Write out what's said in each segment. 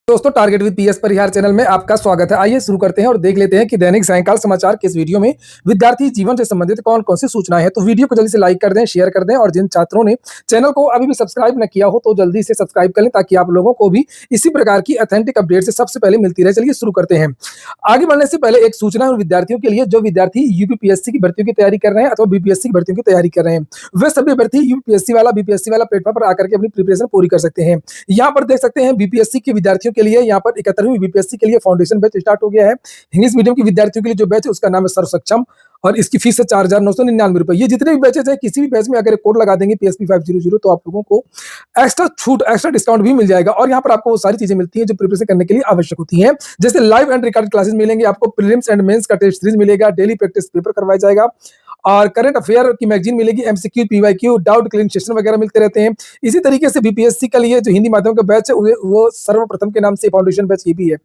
दोस्तों, target with PS Parihar channel में आपका स्वागत है। आइए शुरू करते हैं और देख लेते हैं कि दैनिक सायंकाल समाचार के इस वीडियो में विद्यार्थी जीवन से संबंधित कौन-कौन सी सूचनाएं हैं। तो वीडियो को जल्दी से लाइक कर दें, शेयर कर दें और जिन छात्रों ने चैनल को अभी भी सब्सक्राइब न किया हो तो जल्दी से सब्सक्राइब कर लें ताकि आप लोगों को भी इसी प्रकार की ऑथेंटिक अपडेट से सबसे पहले मिलती रहे। चलिए शुरू करते हैं। आगे बढ़ने से पहले एक सूचना है उन विद्यार्थियों के लिए जो विद्यार्थी यूपीपीएससी की भर्तियों की तैयारी कर रहे हैं अथवा बीपीएससी की भर्तियों की तैयारी कर रहे हैं। वे सभी अभ्यर्थी यूपीपीएससी वाला बीपीएससी वाला प्लेटफॉर्म पर आकर के अपनी प्रिपरेशन पूरी कर सकते हैं। यहाँ पर देख सकते हैं बीपीएससी के विद्यार्थियों के लिए यहाँ पर 71वीं बीपीएससी के लिए फाउंडेशन बैच स्टार्ट हो गया है। इंग्लिश मीडियम के विद्यार्थियों के लिए जो बैच है उसका नाम है सर्व सक्षम और इसकी फीस है 4,999 रुपए। ये जितने भी बैचेस हैं किसी भी बैच में अगर कोड लगा देंगे पीएसपी 500 तो आप लोगों को एक्स्ट्रा छूट एक्स्ट्रा डिस्काउंट भी मिल जाएगा और यहाँ पर आपको वो सारी चीजें मिलती हैं जो प्रिपरेशन करने के लिए आवश्यक होती हैं। जैसे लाइव एंड रिकॉर्डेड क्लासेस मिलेंगे, आपको प्रीलिम्स एंड मेंस का टेस्ट सीरीज मिलेगा, डेली प्रैक्टिस पेपर करवाया जाएगा और करंट अफेयर की मैगजीन मिलेगी, MCQ, PYQ, doubt clearing session वगैरह मिलते रहते हैं। इसी तरीके से बीपीएससी के लिए जो हिंदी माध्यम का बैच है वो सर्वप्रथम के नाम से फाउंडेशन बैच ये भी है।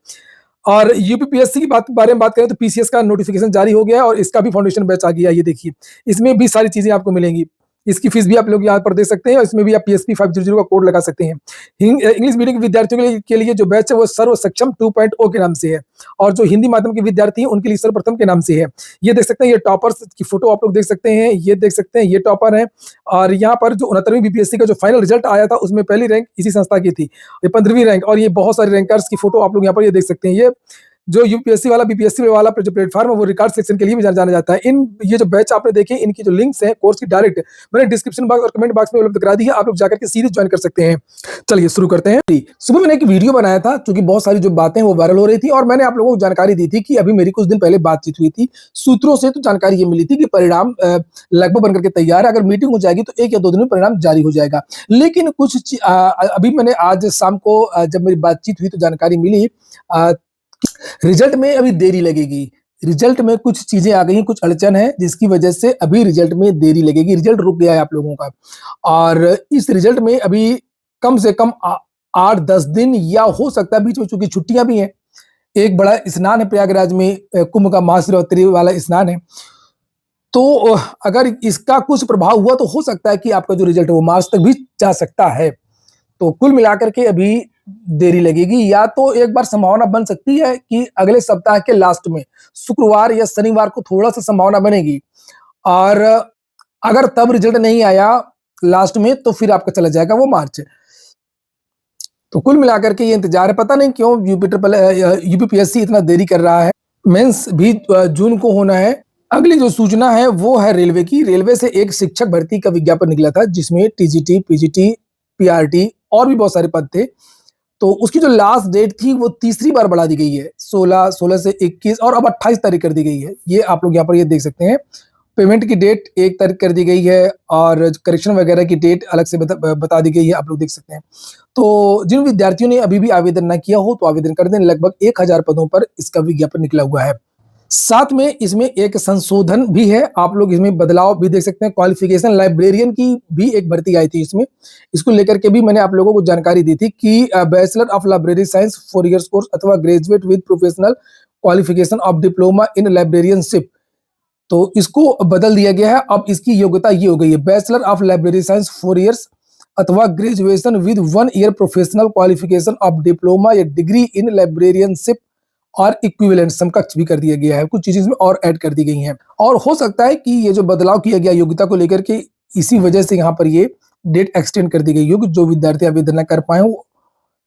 और यूपीपीएससी की बारे में बात करें तो पीसीएस का नोटिफिकेशन जारी हो गया है और इसका भी फाउंडेशन बैच आ गया है। ये देखिए, इसमें भी सारी चीजें आपको मिलेंगी। इसकी फीस भी आप लोग यहाँ पर दे सकते हैं और इसमें भी आप पीएसपी 500 का कोड लगा सकते हैं। इंग्लिश मीडियम के विद्यार्थियों के लिए जो बैच है वो सर्व सक्षम 2.0 के नाम से है और जो हिंदी माध्यम के विद्यार्थी हैं उनके लिए सर्वप्रथम के नाम से है। ये देख सकते हैं, ये टॉपर्स की फोटो आप लोग देख सकते हैं, ये देख सकते हैं, ये टॉपर है और यहाँ पर जो 69वीं बीपीएससी का जो फाइनल रिजल्ट आया था उसमें पहली रैंक इसी संस्था की थी, ये 15वीं रैंक और ये बहुत सारे रैंकर्स की फोटो आप लोग यहाँ पर ये देख सकते हैं। ये जो यूपीएससी वाला बीपीएससी वाला जो प्लेटफॉर्म है वो रिकॉर्ड सेक्शन के लिए भी जाना जाता है। ये जो बैच आपने देखे इनकी जो लिंक्स हैं कोर्स की डायरेक्ट मैंने डिस्क्रिप्शन बॉक्स और कमेंट बॉक्स में उपलब्ध करा दी है, आप लोग जाकर के सीधे ज्वाइन कर सकते हैं। चलिए शुरू करते हैं। सुबह मैंने एक वीडियो बनाया था क्योंकि बहुत सारी जो बातें वो वायरल हो रही थी और मैंने आप लोगों को जानकारी दी थी कि अभी मेरी कुछ दिन पहले बातचीत हुई थी सूत्रों से, तो जानकारी ये मिली थी कि परिणाम लगभग बनकर के तैयार है, अगर मीटिंग हो जाएगी तो 1 या 2 दिन में परिणाम जारी हो जाएगा। लेकिन कुछ अभी मैंने आज शाम को जब मेरी बातचीत हुई तो जानकारी मिली रिजल्ट में अभी देरी लगेगी। रिजल्ट में कुछ चीजें आ गई हैं, कुछ अड़चन है जिसकी वजह से अभी रिजल्ट में देरी लगेगी। रिजल्ट रुक गया है आप लोगों का और इस रिजल्ट में अभी कम से कम 8-10 दिन या हो सकता है बीच में, चूंकि छुट्टियां भी हैं। एक बड़ा स्नान है प्रयागराज में, कुंभ का महाशिवरात्रि वाला स्नान है, तो अगर इसका कुछ प्रभाव हुआ तो हो सकता है कि आपका जो रिजल्ट है वो मार्च तक भी जा सकता है। तो कुल मिलाकर के अभी देरी लगेगी, या तो एक बार संभावना बन सकती है कि अगले सप्ताह के लास्ट में शुक्रवार या शनिवार को थोड़ा सा संभावना बनेगी और अगर तब रिजल्ट नहीं आया लास्ट में तो फिर आपका चला जाएगा वो मार्च। तो कुल मिलाकर के ये इंतजार है, पता नहीं क्यों यूपीपीएससी इतना देरी कर रहा है। मेंस भी जून को होना है। अगली जो सूचना है वो है रेलवे की। रेलवे से एक शिक्षक भर्ती का विज्ञापन निकला था जिसमें टीजीटी, पीजीटी, पीआरटी और भी बहुत सारे पद थे। तो उसकी जो लास्ट डेट थी वो तीसरी बार बढ़ा दी गई है, 16 से 21 और अब 28 तारीख कर दी गई है। ये आप लोग यहाँ पर ये देख सकते हैं। पेमेंट की डेट 1 तारीख कर दी गई है और करेक्शन वगैरह की डेट अलग से बता दी गई है, आप लोग देख सकते हैं। तो जिन विद्यार्थियों ने अभी भी आवेदन ना किया हो तो आवेदन कर दें। लगभग 1000 पदों पर इसका विज्ञापन निकला हुआ है। साथ में इसमें एक संशोधन भी है, आप लोग इसमें बदलाव भी देख सकते हैं। क्वालिफिकेशन लाइब्रेरियन की भी एक भर्ती आई थी इसमें, इसको लेकर के भी मैंने आप लोगों को जानकारी दी थी कि bachelor of library science 4 years course अथवा graduate with professional qualification of diploma in librarianship, तो इसको बदल दिया गया है। अब इसकी योग्यता ये हो गई है bachelor of library science 4 years अथवा graduation with 1 year professional qualification of diploma या डिग्री इन लाइब्रेरियनशिप और इक्विवेलेंट समकक्ष भी कर दिया गया है। कुछ चीजें इसमें और ऐड कर दी गई हैं और हो सकता है कि ये जो बदलाव किया गया योग्यता को लेकर के इसी वजह से यहाँ पर ये डेट एक्सटेंड कर दी गई हो कि जो विद्यार्थी आवेदन न कर पाए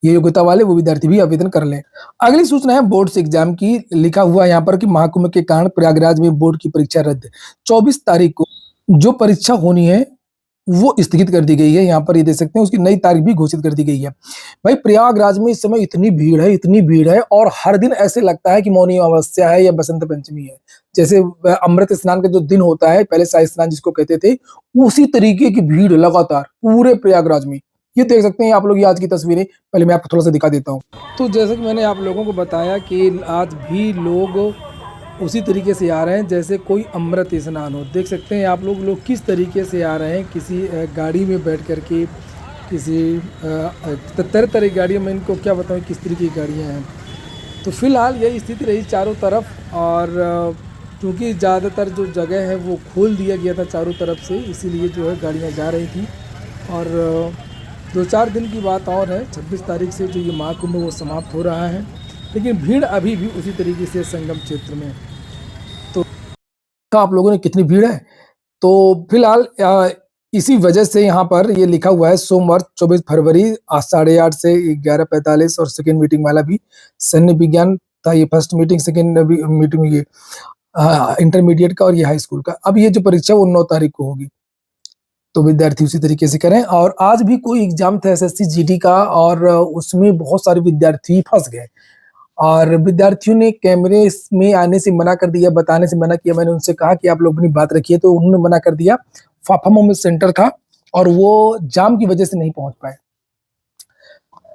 ये योग्यता वाले वो विद्यार्थी भी आवेदन कर लें। अगली सूचना है बोर्ड एग्जाम की। लिखा हुआ यहाँ पर कि महाकुंभ के कारण प्रयागराज में बोर्ड की परीक्षा रद्द। 24 तारीख को जो परीक्षा होनी है वो स्थगित कर दी गई है। यहाँ पर ये देख सकते हैं उसकी नई तारीख भी घोषित कर दी गई है। भाई प्रयागराज में इस समय इतनी भीड़ है और हर दिन ऐसे लगता है कि मौनी अमावस्या है या बसंत पंचमी है। जैसे अमृत स्नान का जो दिन होता है, पहले शाही स्नान जिसको कहते थे, उसी तरीके की भीड़ लगातार पूरे प्रयागराज में। ये देख सकते हैं आप लोग, ये आज की तस्वीरें। पहले मैं आपको थोड़ा सा दिखा देता हूँ। तो जैसे कि मैंने आप लोगों को बताया कि आज भी लोग उसी तरीके से आ रहे हैं जैसे कोई अमृत स्नान हो। देख सकते हैं आप लोग किस तरीके से आ रहे हैं, किसी गाड़ी में बैठ कर के, किसी तरह तरह की गाड़ियों में, इनको क्या बताऊँ किस तरीके की गाड़ियाँ हैं। तो फिलहाल यही स्थिति रही चारों तरफ और क्योंकि ज़्यादातर जो जगह है वो खोल दिया गया था चारों तरफ से, इसीलिए जो है गाड़ियाँ जा रही थी और 2-4 दिन की बात और है, 26 तारीख से जो ये महाकुंभ वो समाप्त हो रहा है, लेकिन भीड़ अभी भी उसी तरीके से संगम क्षेत्र में है। तो आप लोगों ने कितनी भीड़ है? तो फिलहाल इसी वजह से यहाँ पर ये लिखा हुआ है सोमवार 24 फरवरी 8:30 से 11:45 और सेकंड मीटिंग वाला भी सैन्य विज्ञान था। ये फर्स्ट मीटिंग, सेकंड मीटिंग ये इंटरमीडिएट का और ये हाई स्कूल का। अब ये जो परीक्षा वो 9 तारीख को होगी, तो विद्यार्थी उसी तरीके से करें। और आज भी कोई एग्जाम था एसएससी जीडी का और उसमें बहुत सारे विद्यार्थी फंस गए और विद्यार्थियों ने कैमरे में आने से मना कर दिया, बताने से मना किया। मैंने उनसे कहा कि आप लोग अपनी बात रखिए, तो उन्होंने मना कर दिया। फाफा में सेंटर था और वो जाम की वजह से नहीं पहुंच पाए।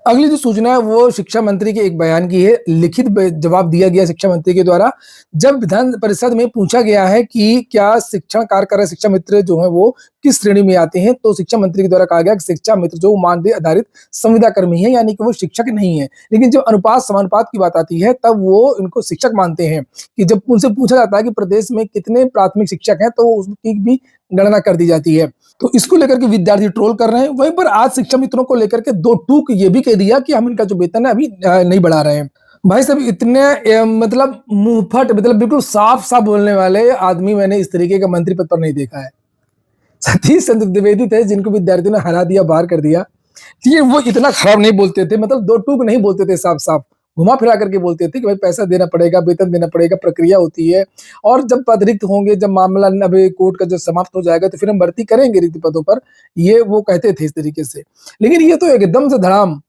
अगली जो सूचना है वो शिक्षा मंत्री के एक बयान की है। लिखित जवाब दिया गया शिक्षा मंत्री के द्वारा, जब विधान परिषद में पूछा गया है कि क्या शिक्षण कार्य कर रहे शिक्षा मित्र जो है वो किस श्रेणी में आते हैं, तो शिक्षा मंत्री के द्वारा कहा गया कि शिक्षा मित्र जो मानदेय आधारित संविदा कर्मी है, यानी कि वो शिक्षक नहीं है। लेकिन जब अनुपात समानुपात की बात आती है तब वो इनको शिक्षक मानते हैं। कि जब उनसे पूछा जाता है कि प्रदेश में कितने प्राथमिक शिक्षक हैं, तो उसकी भी गणना कर दी जाती है। तो इसको लेकर के विद्यार्थी ट्रोल कर रहे हैं। वहीं पर आज शिक्षा मित्रों को लेकर के 2 टूक ये भी कह दिया कि हम इनका जो वेतन है अभी नहीं बढ़ा रहे हैं। भाई साहब इतने मतलब मुंहफट, मतलब बिल्कुल साफ-साफ बोलने वाले आदमी मैंने इस तरीके का मंत्री पद पर नहीं देखा है। सतीश चंद्र द्विवेदी थे जिनको विद्यार्थियों ने हरा दिया, बाहर कर दिया। ये वो इतना खराब नहीं बोलते थे, मतलब 2 टूक नहीं बोलते थे, साफ-साफ घुमा फिरा करके बोलते थे कि भाई पैसा देना पड़ेगा, वेतन देना पड़ेगा, प्रक्रिया होती है और जब पद रिक्त होंगे, जब मामला अभी कोर्ट का जब समाप्त हो जाएगा तो फिर हम भर्ती करेंगे रिक्त पदों पर, ये वो कहते थे इस तरीके से। लेकिन ये तो एकदम से धड़ाम,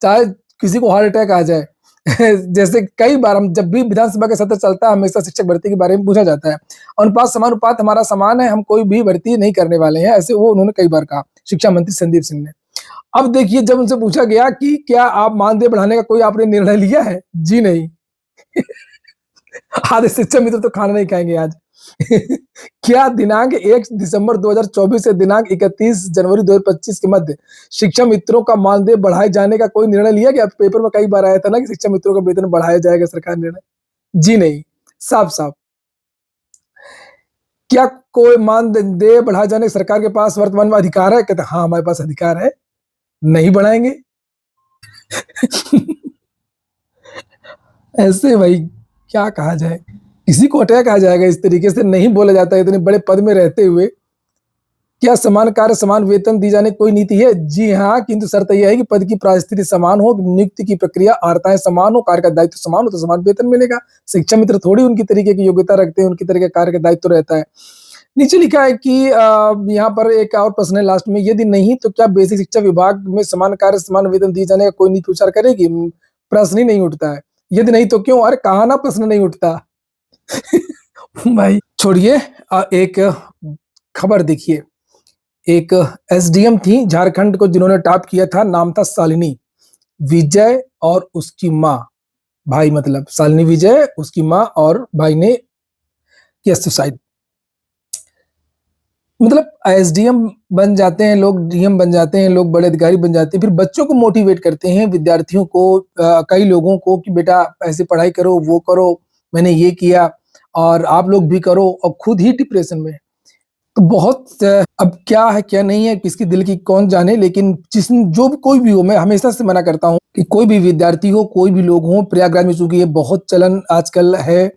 चाहे किसी को हार्ट अटैक आ जाए जैसे कई बार हम जब भी विधानसभा का सत्र चलता है हमेशा शिक्षक भर्ती के बारे में पूछा जाता है। अनुपात समानुपात हमारा समान है, हम कोई भी भर्ती नहीं करने वाले हैं, ऐसे वो उन्होंने कई बार कहा, शिक्षा मंत्री संदीप सिंह ने। अब देखिए जब उनसे पूछा गया कि क्या आप मानदेय बढ़ाने का कोई आपने निर्णय लिया है? जी नहीं। आधे शिक्षक मित्र तो खाना नहीं खाएंगे आज। क्या दिनांक 1 दिसंबर 2024 से दिनांक 31 जनवरी 2025 के मध्य शिक्षा मित्रों का मानदेय बढ़ाए जाने का कोई निर्णय लिया गया? पेपर में कई बार आया था ना कि शिक्षा मित्रों का वेतन बढ़ाया जाएगा, सरकार निर्णय। जी नहीं, साफ-साफ। क्या कोई मानदेय बढ़ाए जाने का सरकार के पास वर्तमान में अधिकार है? कहते हाँ, हमारे पास अधिकार है, नहीं बढ़ाएंगे। ऐसे भाई क्या कहा जाए, किसी को अटैक आ जाएगा इस तरीके से नहीं बोला जाता है इतने बड़े पद में रहते हुए। क्या समान कार्य समान वेतन दी जाने की कोई नीति है? जी हाँ, किंतु शर्त यह है कि पद की परिस्थिति समान हो, नियुक्ति की प्रक्रिया अर्हताएं समान हो, कार्य का दायित्व समान हो तो समान वेतन मिलेगा। शिक्षा मित्र थोड़ी उनकी तरीके की योग्यता रखते हैं, उनकी तरह का कार्य का दायित्व रहता है। नीचे लिखा है कि यहाँ पर एक और प्रश्न है लास्ट में, यदि नहीं तो क्या बेसिक शिक्षा विभाग में समान कार्य समान वेतन दिए जाने का कोई नीति विचार करेगी? प्रश्न ही नहीं उठता है। यदि नहीं तो क्यों? अरे कहा ना प्रश्न नहीं उठता। भाई छोड़िए, एक खबर देखिए। एक एसडीएम थी झारखंड को जिन्होंने टॉप किया था, नाम था शालिनी विजय और उसकी माँ, भाई मतलब शालिनी विजय, उसकी माँ और भाई ने किया सुसाइड। मतलब एसडीएम बन जाते हैं लोग, डीएम बन जाते हैं लोग, बड़े अधिकारी बन जाते हैं, फिर बच्चों को मोटिवेट करते हैं, विद्यार्थियों को, कई लोगों को कि बेटा ऐसे पढ़ाई करो, वो करो, मैंने ये किया और आप लोग भी करो, और खुद ही डिप्रेशन में। तो बहुत अब क्या है क्या नहीं है किसकी दिल की कौन जाने, लेकिन जिस जो भी कोई भी हो, मैं हमेशा से मना करता हूँ कि कोई भी विद्यार्थी हो, कोई भी लोग हो, प्रयागराज में चूंकि ये बहुत चलन आजकल है,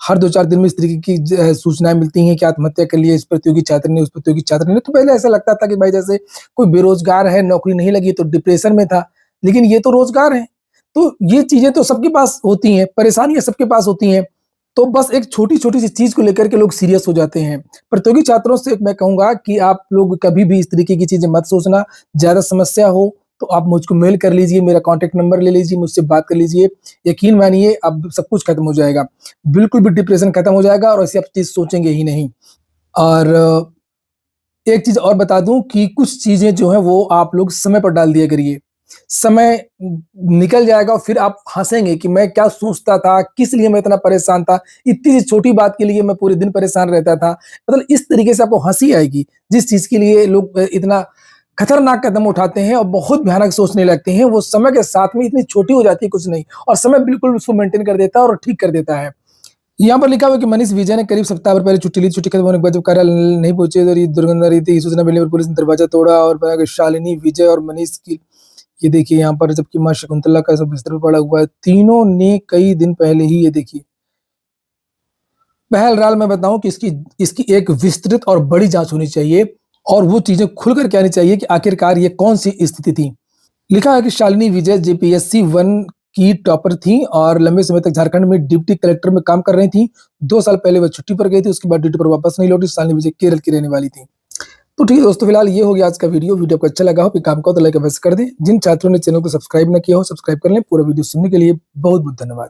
हर 2-4 दिन में इस तरीके की सूचनाएं मिलती हैं कि आत्महत्या कर लिया इस प्रतियोगी छात्र ने, उस प्रतियोगी छात्र ने। तो पहले ऐसा लगता था कि भाई जैसे कोई बेरोजगार है, नौकरी नहीं लगी तो डिप्रेशन में था, लेकिन ये तो रोजगार है। तो ये चीजें तो सबके पास होती हैं, परेशानियां सबके पास होती हैं। तो बस एक छोटी-छोटी सी चीज़ को लेकर के लोग सीरियस हो जाते हैं। प्रतियोगी छात्रों से मैं कहूँगा कि आप लोग कभी भी इस तरीके की चीज़ें मत सोचना। ज़्यादा समस्या हो तो आप मुझको मेल कर लीजिए, मेरा कॉन्टैक्ट नंबर ले लीजिए, मुझसे बात कर लीजिए। यकीन मानिए अब सब कुछ खत्म हो जाएगा। बिल्कुल भी डिप्रेशन खत्म हो जाएगा और ऐसी आप चीज़ सोचेंगे ही नहीं। और एक चीज़ और बता दूँ कि कुछ चीज़ें जो हैं वो आप लोग समय पर डाल दिया करिए। समय निकल जाएगा और फिर आप हँसेंगे कि मैं क्या सोचता था, किस लिए मैं इतना परेशान था, इतनी सी छोटी बात के लिए मैं पूरे दिन परेशान रहता था। मतलब इस तरीके से आपको हँसी आएगी, जिस चीज़ के लिए लोग इतना खतरनाक कदम उठाते हैं और बहुत भयानक सोचने लगते हैं, वो समय के साथ में इतनी छोटी हो जाती है कुछ नहीं, और समय बिल्कुल उसको मेंटेन कर देता है और ठीक कर देता है। यहाँ पर लिखा हुआ है कि मनीष विजय ने करीब सप्ताह भर पहले छुट्टी ली। छुट्टी खत्म होने के बाद जब कार्यालय नहीं पहुंचे तो ये दुर्गंध आ रही थी। सूचना मिलने पर पुलिस ने दरवाजा तोड़ा और बताया कि शालिनी, विजय और मनीष की ये देखिए यहाँ पर, जबकि माँ शकुंतला का सब बिस्तर पर पड़ा हुआ है। तीनों ने कई दिन पहले ही, ये देखिए, बहरहाल मैं बताऊं कि इसकी इसकी एक विस्तृत और बड़ी जांच होनी चाहिए और वो चीजें खुल कर के आनी चाहिए कि आखिरकार ये कौन सी स्थिति थी। लिखा है कि शालिनी विजय जेपीएससी 1 की टॉपर थी और लंबे समय तक झारखंड में डिप्टी कलेक्टर में काम कर रही थी। 2 साल पहले वह छुट्टी पर गई थी, उसके बाद ड्यूटी पर वापस नहीं लौटी। शालिनी विजय केरल की रहने वाली थी। तो ठीक है दोस्तों, फिलहाल ये हो गया आज का वीडियो। वीडियो आपको अच्छा लगा हो, काम का तो लाइक अवश्य कर दें। जिन छात्रों ने चैनल को सब्सक्राइब न किया हो, सब्सक्राइब कर लें। पूरा वीडियो सुनने के लिए बहुत बहुत धन्यवाद।